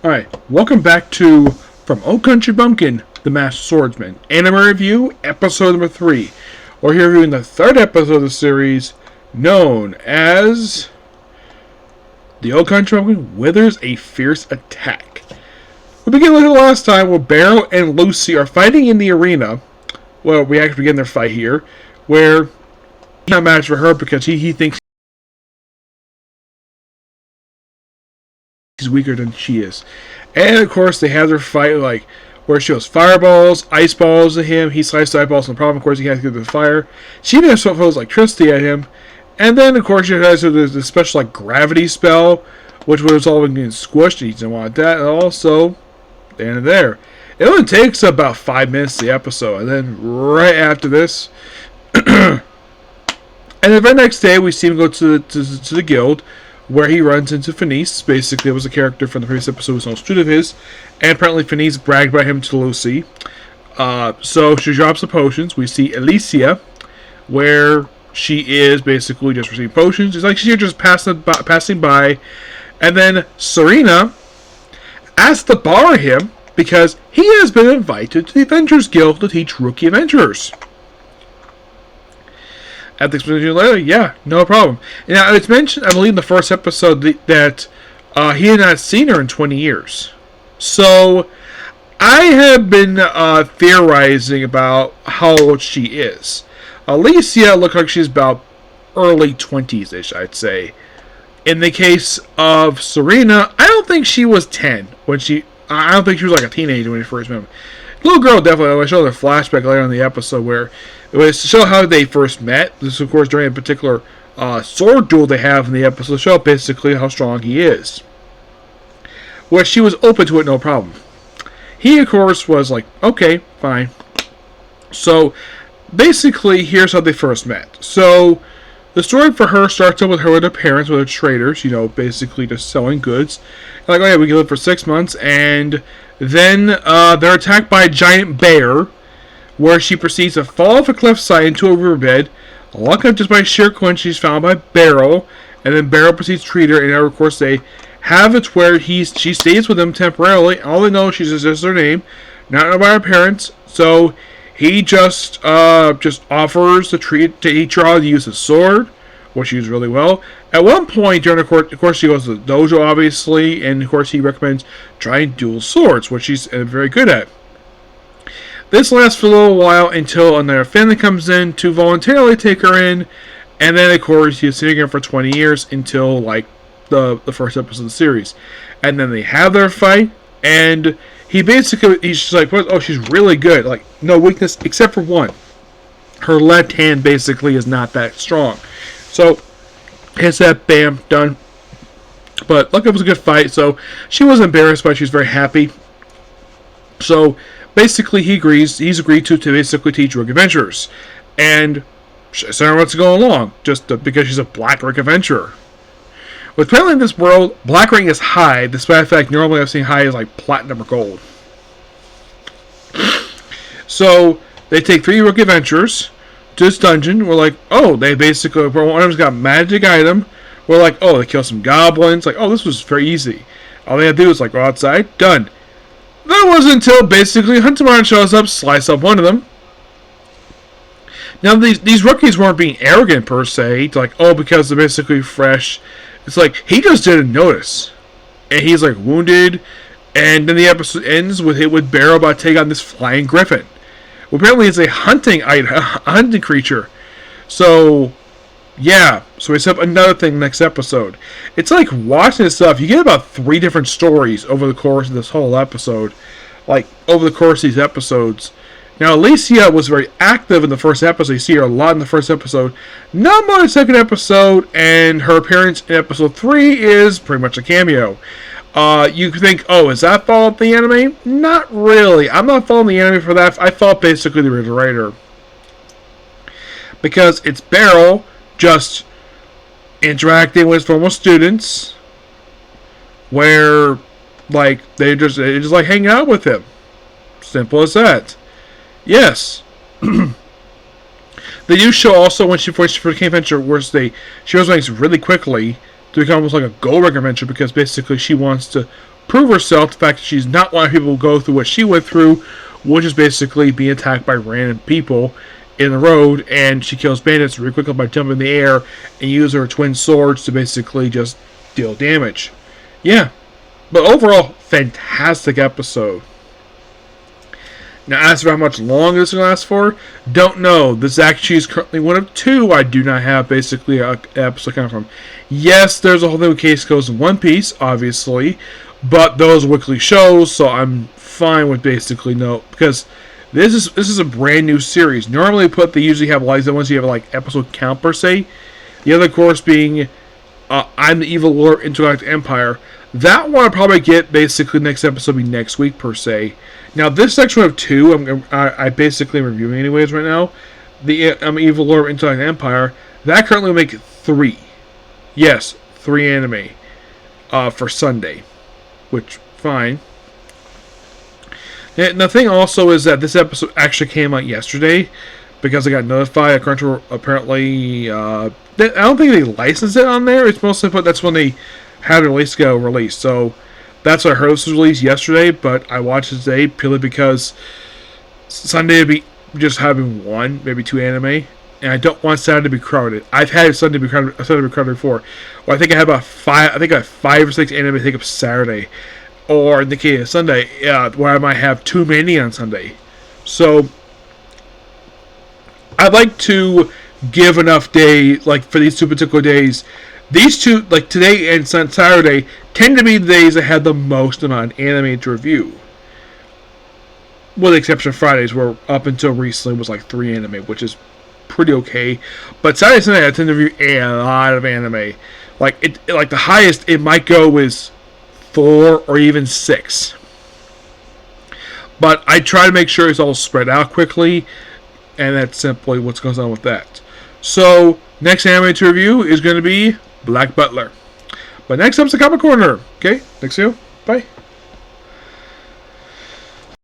Alright, welcome back to From Old Country Bumpkin, the Master Swordsman. Anime Review, Episode number 3. We're here reviewing the third episode of the series, known as The Old Country Bumpkin Withers a Fierce Attack. We begin like the last time where Barrow and Lucy are fighting in the arena. Well, we actually begin their fight here, where he's not a match for her because he thinks he's weaker than she is. And of course they have their fight like where she goes fireballs, ice balls at him, he slices the eyeballs, no problem, of course he has to get to the fire. She even throws electricity at him. And then of course she has this special like gravity spell, which was all getting squished, he didn't want that, and also the end of there. It only takes about 5 minutes the episode, and then right after this and the very next day we see him go to the guild, where he runs into Phineas. Basically, it was a character from the previous episode who was no student of his, and apparently Phineas bragged about him to Lucy. So she drops the potions. We see Alicia, where she is basically just receiving potions. It's like she's just passing by, and then Serena asks to borrow him because he has been invited to the Adventurers Guild to teach rookie adventurers. At the explanation later, yeah, no problem. Now, it's mentioned, I believe, in the first episode that he had not seen her in 20 years. So, I have been theorizing about how old she is. Alicia looks like she's about early 20s-ish, I'd say. In the case of Serena, I don't think she was 10 when I don't think she was like a teenager when she first met him. Little girl, definitely. I showed a flashback later in the episode where it was to show how they first met. This, of course, during a particular sword duel they have in the episode, to show basically how strong he is. Where she was open to it, no problem. He, of course, was like, okay, fine. So, basically, here's how they first met. So, the story for her starts up with her and her parents, with her traders, basically just selling goods. Like, oh yeah, we can live for 6 months, and then they're attacked by a giant bear, where she proceeds to fall off a cliffside into a riverbed. Luckily, just by sheer coincidence, she's found by Barrow, and then Barrow proceeds to treat her, and of course they have it where she stays with him temporarily. All they know, she's just her name, not known by her parents, so he just offers to teach her how to use a sword, which she uses really well. At one point during the course, of course, she goes to the dojo, obviously, and of course he recommends trying dual swords, which she's very good at. This lasts for a little while until another family comes in to voluntarily take her in, and then of course he's sitting here for 20 years until like the first episode of the series. And then they have their fight, and he's just like, oh, she's really good, like no weakness except for one. Her left hand basically is not that strong. So hits that, bam, done. But look, it was a good fight, so she was embarrassed, but she's very happy. So basically, he's agreed to basically teach rogue adventurers. And Sarah wants to go along, just because she's a black rogue adventurer. But apparently in this world, black rank is high, despite the fact normally I've seen high as like platinum or gold. So they take 3 rogue adventurers to this dungeon. We're like, oh, they basically, one of them's got a magic item. We're like, oh, they kill some goblins. Like, oh, this was very easy. All they had to do was like go outside, done. That wasn't until basically Hunter Martin shows up, slice up one of them. Now these rookies weren't being arrogant per se, like, oh, because they're basically fresh. It's like he just didn't notice, and he's like wounded, and then the episode ends with Barrow about to take on this flying griffin. Well, apparently it's a hunting creature. So yeah, so we set up another thing next episode. It's like watching this stuff, you get about 3 different stories over the course of this whole episode. Like, over the course of these episodes. Now, Alicia was very active in the first episode. You see her a lot in the first episode. Not much in the second episode, and her appearance in episode 3 is pretty much a cameo. You think, oh, is that following the anime? Not really. I'm not following the anime for that. I thought basically the original writer. Because it's Barrow just interacting with former students, where like they just like hang out with him. Simple as that. Yes. They do show also when she first became adventure, where she was running really quickly to become almost like a gold ring adventure, because basically she wants to prove herself. The fact that she's not wanting people to go through what she went through, which is basically being attacked by random people in the road, and she kills bandits really quickly by jumping in the air and using her twin swords to basically just deal damage. Yeah, but overall, fantastic episode. Now, as for how much longer this will last for, don't know. This actually is currently one of two I do not have basically an episode coming from. Yes, there's a whole new case goes in One Piece, obviously, but those are weekly shows, so I'm fine with basically no, because this is a brand new series. Normally, they usually have like the ones you have like episode count per se. The other course being I'm the Evil Lord Intergalactic Empire. That one I'll probably get basically next episode be next week per se. Now this section of two, I basically am reviewing anyways right now. The Evil Lord Intergalactic Empire, that currently will make 3. Yes, 3 anime for Sunday, which fine. And the thing also is that this episode actually came out yesterday because I got notified. Crunchyroll apparently, I don't think they licensed it on there. It's mostly that's when they had a release go released. So that's what I heard this was released yesterday, but I watched it today purely because Sunday would be just having 1, maybe 2 anime, and I don't want Saturday to be crowded. I've had Sunday be crowded before. Well, I think I had about 5. I think I have 5 or 6 anime take up Saturday, or in the case of Sunday, where I might have too many on Sunday. So I'd like to give enough days, like for these 2 particular days. These 2, like today and Saturday, tend to be the days I had the most amount of anime to review. With the exception of Fridays, where up until recently was like 3 anime, which is pretty okay. But Saturday and Sunday, I tend to review a lot of anime. Like the highest it might go is 4 or even 6. But I try to make sure it's all spread out quickly, and that's simply what's going on with that. So next anime to review is going to be Black Butler. But next up's the Comic Corner. Okay, next video. Bye.